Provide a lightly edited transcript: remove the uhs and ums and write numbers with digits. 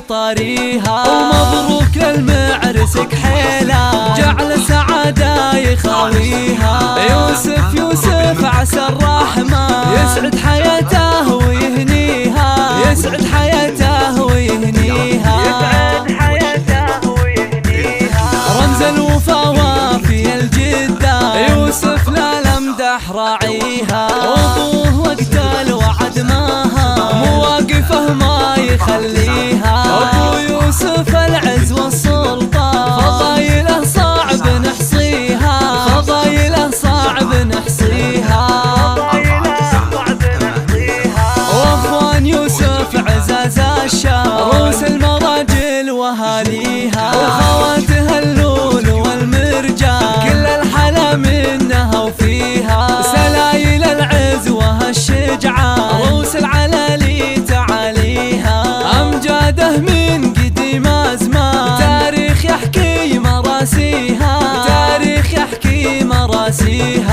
طاريها. ومبروك للمعرس كحيلة جعل سعادة يخاويها. يوسف عسى الرحمن يسعد حياته ويهنيها، يسعد حياته ويهنيها، يسعد حياته ويهنيها. رمز الوفا وافي الجدة يوسف للمدح راعيها. وابوه وقت الوعد ماها مواقفه ما يخليها. ابو يوسف العز والسلطان فضايله صعب نحصيها، فضايله صعب نحصيها. واخوان يوسف عزاز الشام روس المراجل واهاليها. وخواتها اللول والمرجان كل الحلا منها وفيها. سلايل العز وهالشجعان روس العلالي تعاليها. امجاده من قديم ازمان تاريخ يحكي مراسيها، تاريخ يحكي مراسيها.